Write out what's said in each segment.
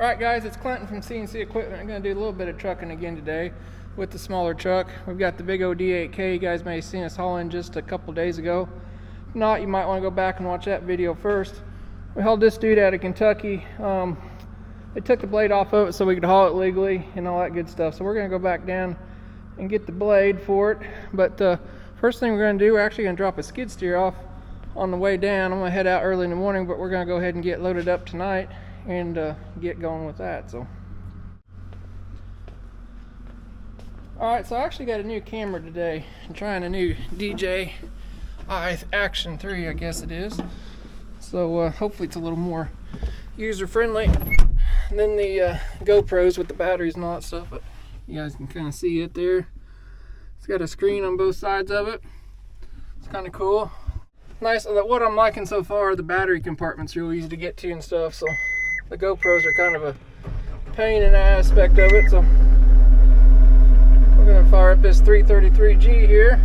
Alright guys, it's Clinton from CNC Equipment. I'm going to do a little bit of trucking again today with the smaller truck. We've got the big old D8K. You guys may have seen us hauling just a couple days ago. If not, you might want to go back and watch that video first. We hauled this dude out of Kentucky. They took the blade off of it so we could haul it legally and all that good stuff. So we're going to go back down and get the blade for it. But first thing we're going to do, we're actually going to drop a skid steer off on the way down. I'm going to head out early in the morning, but we're going to go ahead and get loaded up tonight and get going with that. So alright, so I actually got a new camera today. I'm trying a new DJI Action 3, I guess it is. So hopefully it's a little more user friendly than the GoPros with the batteries and all that stuff, but you guys can kind of see it there. It's got a screen on both sides of it. It's kind of cool. Nice. What I'm liking so far, the battery compartment's real easy to get to and stuff, so the GoPros are kind of a pain in the aspect of it. So we're going to fire up this 333G here.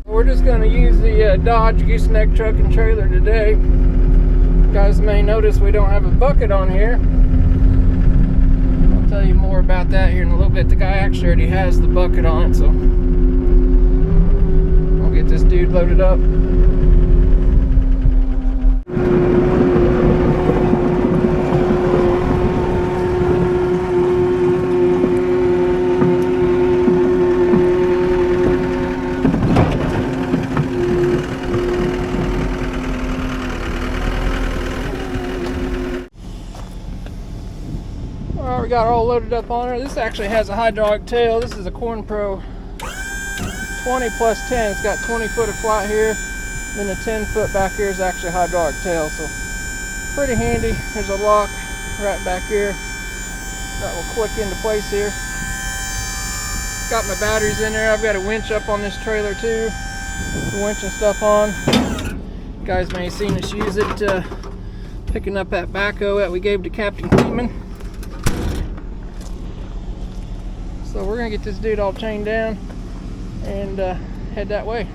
We're just going to use the Dodge gooseneck truck and trailer today. You guys may notice we don't have a bucket on here. I'll tell you more about that here in a little bit. The guy actually already has the bucket on it, so we'll get this dude loaded up. We got it all loaded up on her. This actually has a hydraulic tail. This is a Corn Pro 20 plus 10. It's got 20 foot of flat here, then the 10 foot back here is actually a hydraulic tail, so pretty handy. There's a lock right back here that will click into place here. Got my batteries in there. I've got a winch up on this trailer too, the winch and stuff on. You guys may have seen us use it picking up that backhoe that we gave to Captain Kleeman. So we're gonna get this dude all chained down and head that way.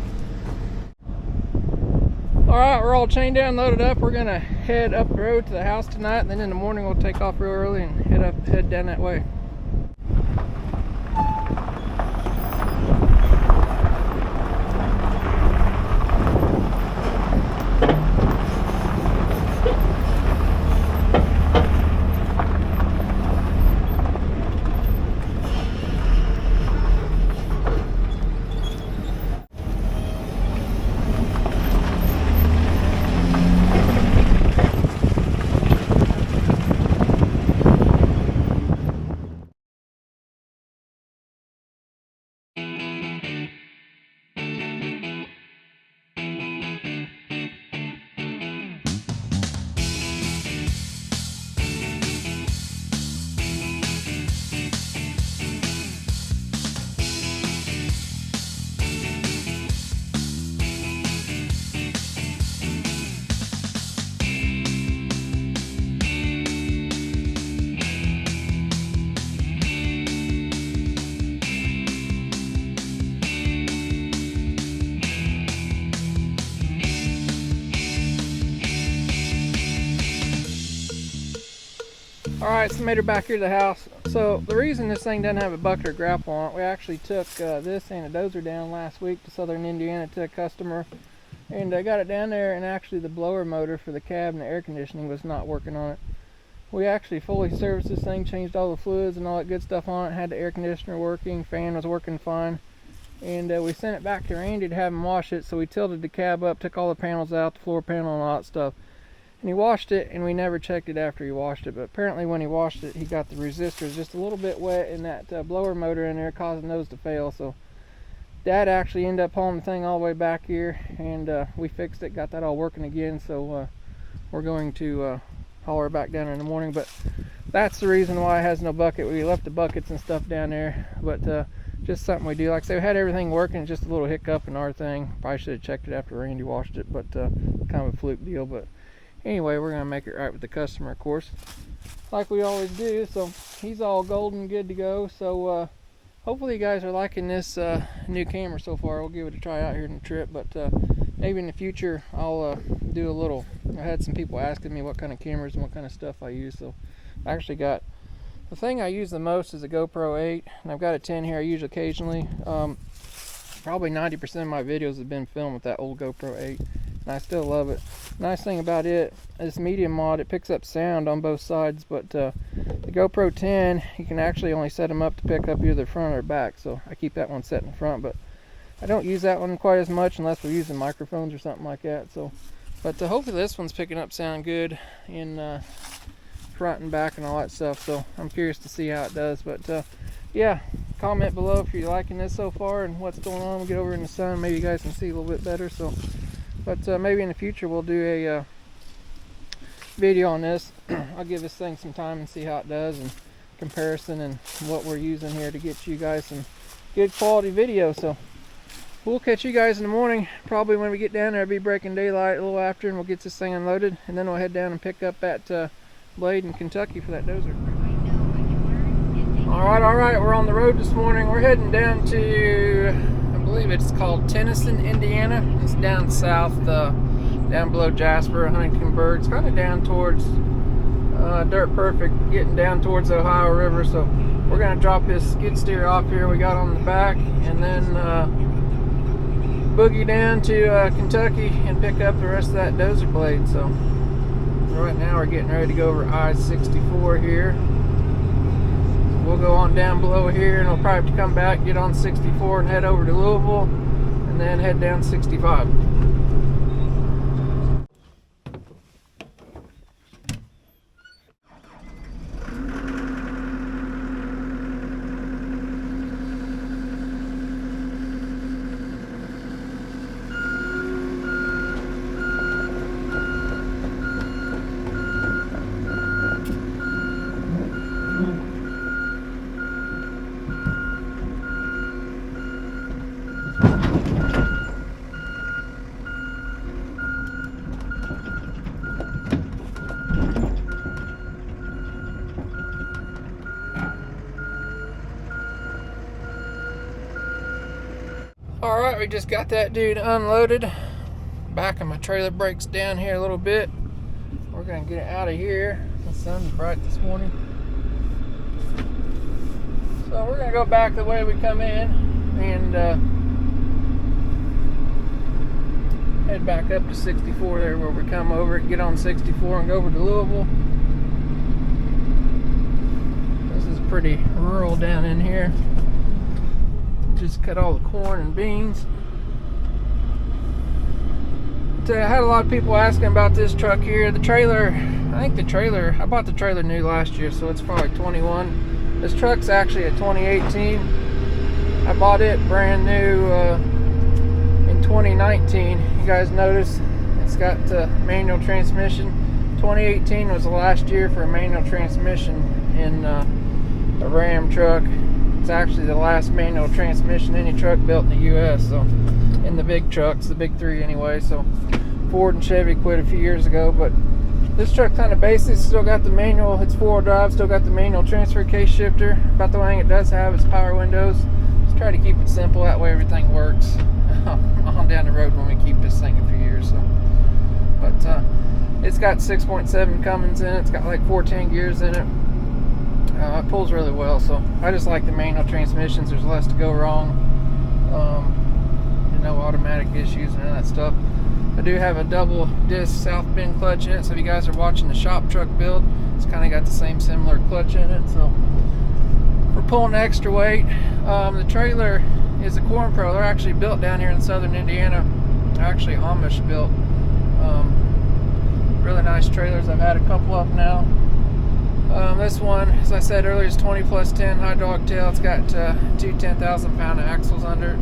All right, we're all chained down, loaded up. We're gonna head up the road to the house tonight, and then in the morning we'll take off real early and head down that way. Alright, so made her back here to the house. So the reason this thing doesn't have a bucket or grapple on it, we actually took this and a dozer down last week to southern Indiana to a customer, and I got it down there, and actually the blower motor for the cab and the air conditioning was not working on it. We actually fully serviced this thing, changed all the fluids and all that good stuff on it, had the air conditioner working, fan was working fine, and we sent it back to Randy to have him wash it. So we tilted the cab up, took all the panels out, the floor panel and all that stuff. And he washed it, and we never checked it after he washed it, but apparently when he washed it, he got the resistors just a little bit wet in that blower motor in there, causing those to fail. So Dad actually ended up hauling the thing all the way back here, and we fixed it, got that all working again. So we're going to haul her back down in the morning, but that's the reason why it has no bucket. We left the buckets and stuff down there, but just something we do. Like I say, we had everything working, just a little hiccup in our thing. Probably should have checked it after Randy washed it, but kind of a fluke deal. But anyway, we're going to make it right with the customer, of course, like we always do. So he's all golden good to go. So hopefully you guys are liking this new camera so far. We'll give it a try out here in the trip, but maybe in the future I'll do a little. I had some people asking me what kind of cameras and what kind of stuff I use, so I actually got, the thing I use the most is a GoPro 8, and I've got a 10 here I use occasionally. Probably 90% of my videos have been filmed with that old GoPro 8, and I still love it. Nice thing about it, this medium mod, it picks up sound on both sides, but the GoPro 10, you can actually only set them up to pick up either front or back, so I keep that one set in front, but I don't use that one quite as much unless we're using microphones or something like that. So, but hopefully this one's picking up sound good in front and back and all that stuff, so I'm curious to see how it does. But yeah, comment below if you're liking this so far and what's going on. We'll get over in the sun, maybe you guys can see a little bit better. So, but maybe in the future we'll do a video on this. I'll give this thing some time and see how it does, and comparison and what we're using here to get you guys some good quality video. So we'll catch you guys in the morning, probably when we get down there. It'll be breaking daylight a little after, and we'll get this thing unloaded, and then we'll head down and pick up at Blade in Kentucky for that dozer. All right, we're on the road this morning. We're heading down to, I believe it's called Tennyson, Indiana. It's down south, down below Jasper, Huntingtonburg. It's kind of down towards Dirt Perfect, getting down towards the Ohio River. So we're gonna drop this skid steer off here we got on the back, and then boogie down to Kentucky and pick up the rest of that dozer blade. So right now we're getting ready to go over I-64 here. We'll go on down below here, and we'll probably have to come back, get on 64 and head over to Louisville, and then head down 65. Alright, we just got that dude unloaded. Back of my trailer breaks down here a little bit. We're going to get it out of here. The sun's bright this morning. So we're going to go back the way we come in and head back up to 64 there where we come over, get on 64 and go over to Louisville. This is pretty rural down in here. Just cut all the corn and beans. I had a lot of people asking about this truck here. The trailer, I bought the trailer new last year, so it's probably 21. This truck's actually a 2018. I bought it brand new in 2019. You guys notice it's got manual transmission. 2018 was the last year for a manual transmission in a Ram truck. It's actually the last manual transmission any truck built in the U.S. So, in the big trucks, the big three anyway. So, Ford and Chevy quit a few years ago, but this truck kind of basic. Still got the manual. It's 4-wheel drive. Still got the manual transfer case shifter. About the only thing it does have is power windows. Just try to keep it simple. That way everything works on down the road when we keep this thing a few years. So, but it's got 6.7 Cummins in it. It's got like 14 gears in it. It pulls really well, so I just like the manual transmissions. There's less to go wrong. No automatic issues and none of that stuff. I do have a double disc south bend clutch in it, so if you guys are watching the shop truck build, it's kind of got the same similar clutch in it. So we're pulling extra weight. The trailer is a Corn Pro. They're actually built down here in southern Indiana. Actually Amish built. Really nice trailers. I've had a couple of them now. This one, as I said earlier, is 20 plus 10 hydraulic tail. It's got two 10,000-pound axles under it.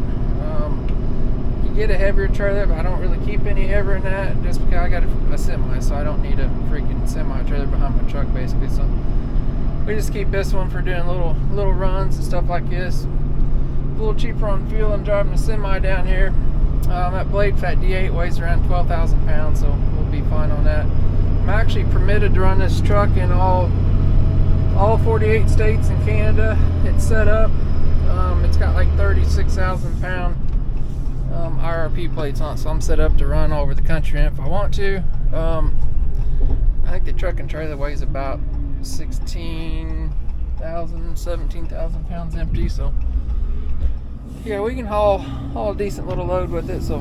You get a heavier trailer, but I don't really keep any heavier than that, just because I got a semi, so I don't need a freaking semi trailer behind my truck, basically. So we just keep this one for doing little runs and stuff like this. A little cheaper on fuel. I'm driving a semi down here. That Blade Cat D8 weighs around 12,000 pounds, so we'll be fine on that. I'm actually permitted to run this truck in all 48 states in Canada. It's set up. It's got like 36,000 pound IRP plates on it, so I'm set up to run all over the country. And if I want to, I think the truck and trailer weighs about 16,000, 17,000 pounds empty. So yeah, we can haul a decent little load with it. So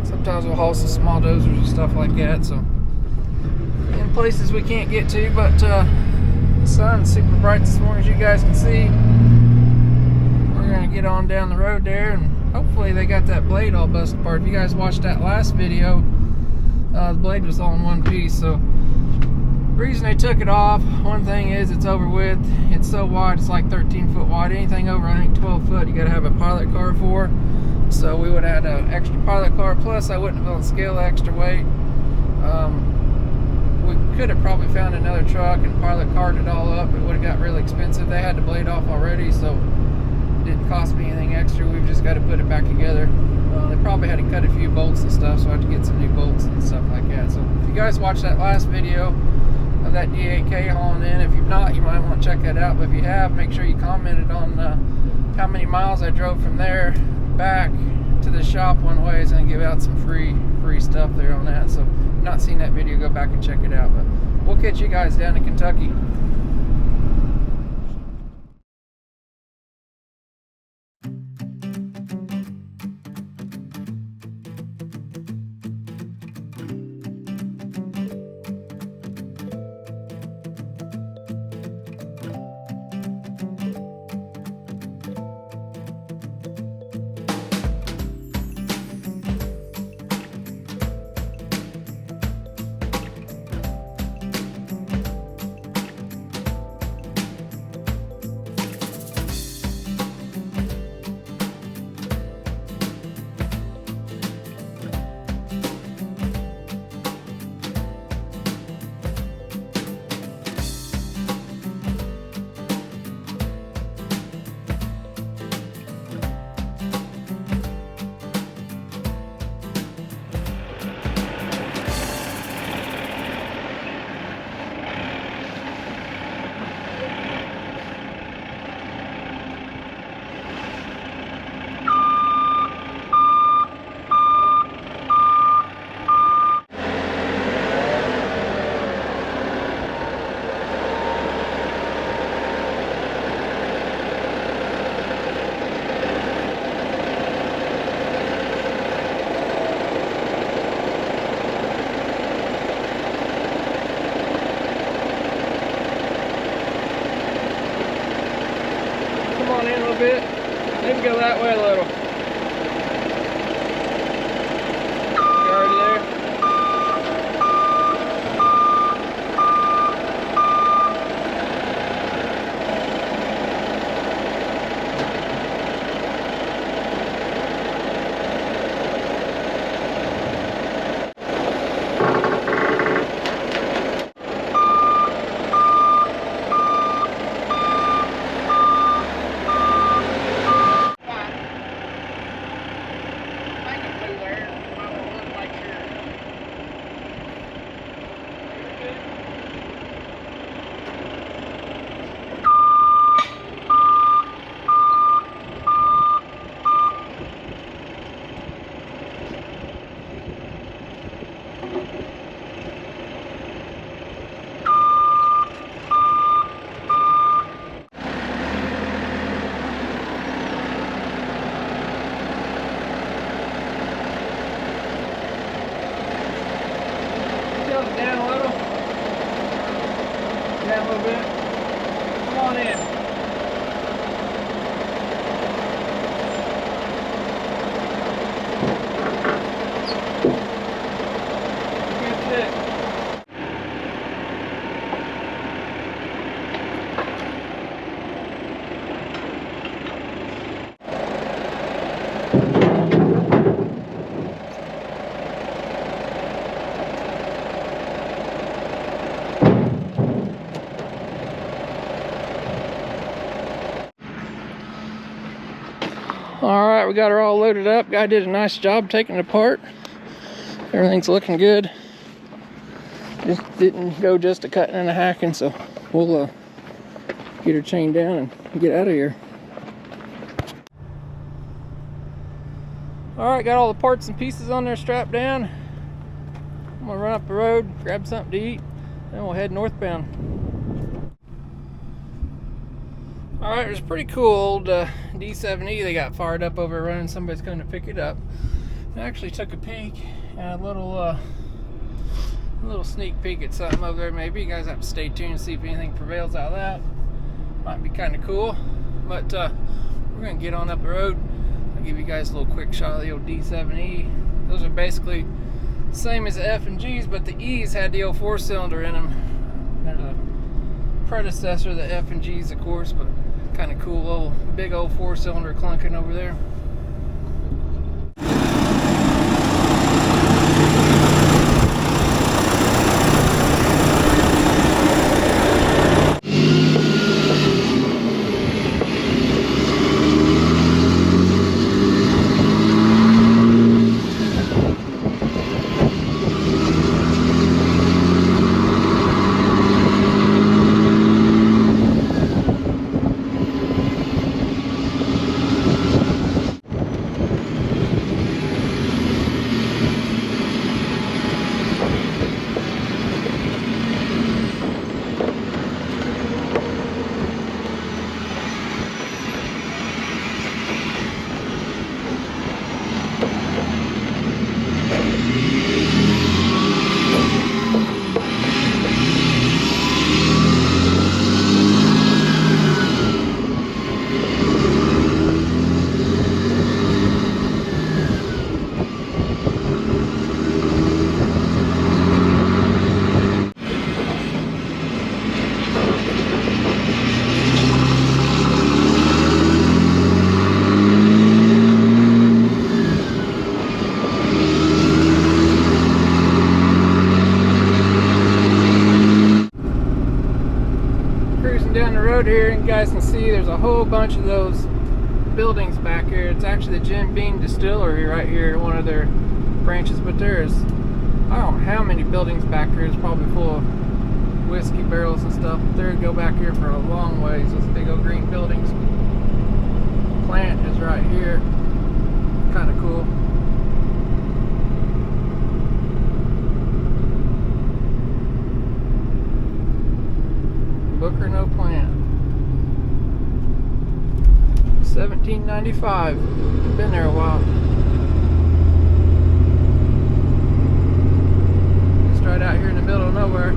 sometimes we'll haul some small dozers and stuff like that. So in places we can't get to, but the sun's super bright this morning, as you guys can see. We're gonna get on down the road there, and hopefully they got that blade all busted apart. If you guys watched that last video, the blade was all in one piece. So the reason they took it off, one thing is it's over width. It's so wide, it's like 13 foot wide. Anything over, I think, 12 foot, you gotta have a pilot car for. So we would have had an extra pilot car, plus I wouldn't have been able to scale the extra weight. We could have probably found another truck and pilot carted it all up. It would have got really expensive. They had the blade off already, so it didn't cost me anything extra. We've just got to put it back together. They probably had to cut a few bolts and stuff, so I have to get some new bolts and stuff like that. So if you guys watched that last video of that D8K hauling in, if you've not, you might want to check that out. But if you have, make sure you commented on how many miles I drove from there back to the shop one way. Is going to give out some free stuff there on that. So if you've not seen that video, go back and check it out. But we'll catch you guys down in Kentucky. In a little bit, maybe go that way a little. You already there? Down a little. Down a little bit. Come on in. Good fit. Alright, we got her all loaded up. Guy did a nice job taking it apart. Everything's looking good. Just didn't go just to cutting and a hacking, so we'll get her chained down and get out of here. Alright, got all the parts and pieces on there strapped down. I'm gonna run up the road, grab something to eat, then we'll head northbound. Alright, there's a pretty cool old D7E they got fired up over running. Somebody's coming to pick it up. I actually took a peek at a little sneak peek at something over there. Maybe you guys have to stay tuned and see if anything prevails out of that. Might be kind of cool. But we're going to get on up the road. I'll give you guys a little quick shot of the old D7E. Those are basically the same as the F and Gs, but the E's had the old 4-cylinder in them. They're the predecessor of the F and Gs, of course, but kind of cool little big old 4-cylinder clunking over there. Down the road here, and you guys can see there's a whole bunch of those buildings back here. It's actually the Jim Beam Distillery right here, one of their branches, but there's, I don't know how many buildings back here. It's probably full of whiskey barrels and stuff. They go back here for a long ways. Those big old green buildings. Plant is right here. Kind of cool. Booker no plant. 1795. Been there a while. Just right out here in the middle of nowhere.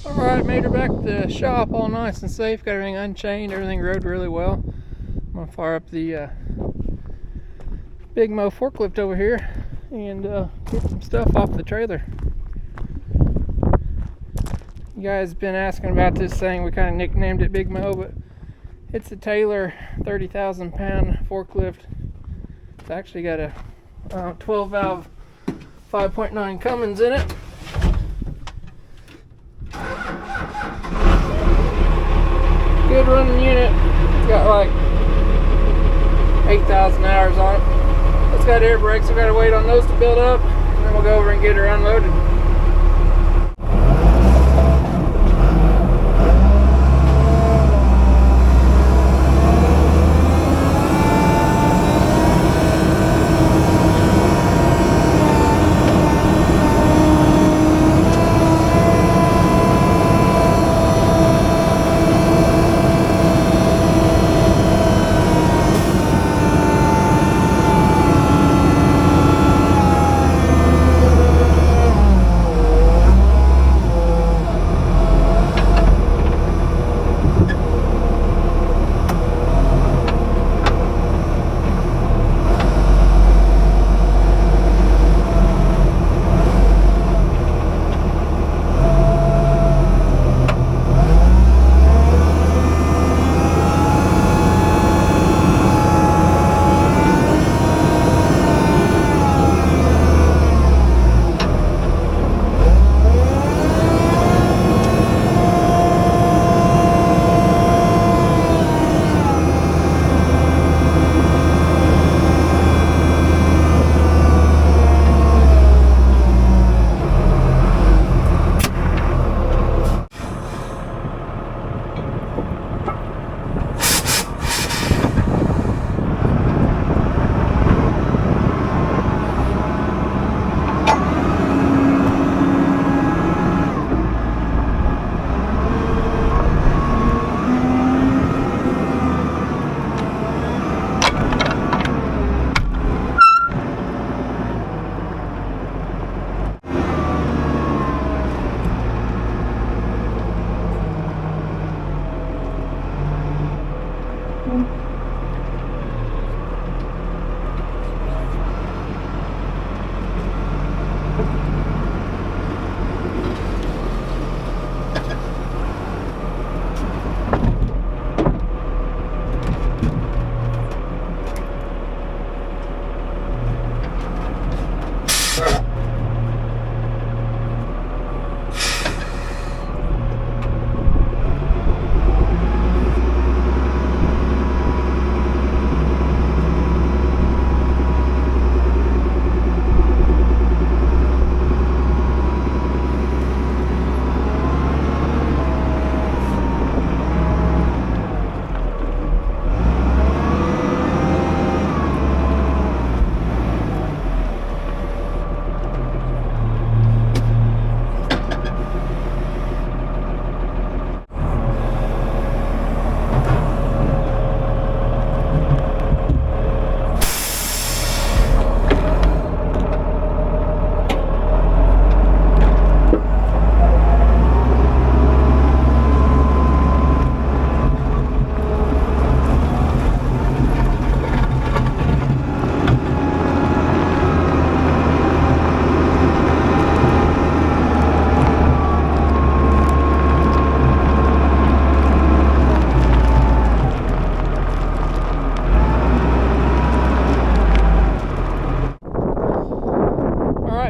Alright, made her back to the shop all nice and safe. Got everything unchained, everything rode really well. I'm going to fire up the Big Mo forklift over here and get some stuff off the trailer. You guys have been asking about this thing. We kind of nicknamed it Big Mo, but it's a Taylor 30,000 pound forklift. It's actually got a 12 valve 5.9 Cummins in it. Good running unit. It's got like 8,000 hours on it. got air brakes. We got to wait on those to build up, and then we'll go over and get her unloaded.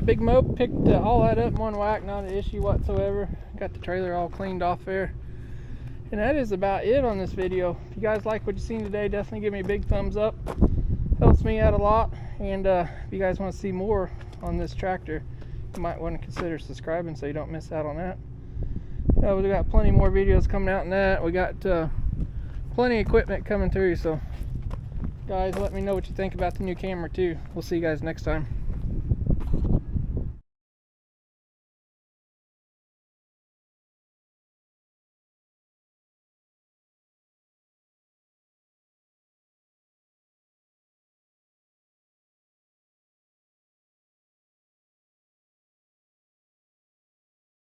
Big mope picked all that up in one whack, not an issue whatsoever. Got the trailer all cleaned off there. And that is about it on this video. If you guys like what you've seen today, definitely give me a big thumbs up. Helps me out a lot. And if you guys want to see more on this tractor, you might want to consider subscribing so you don't miss out on that. We got plenty more videos coming out in that. We got plenty of equipment coming through. So guys, let me know what you think about the new camera too. We'll see you guys next time.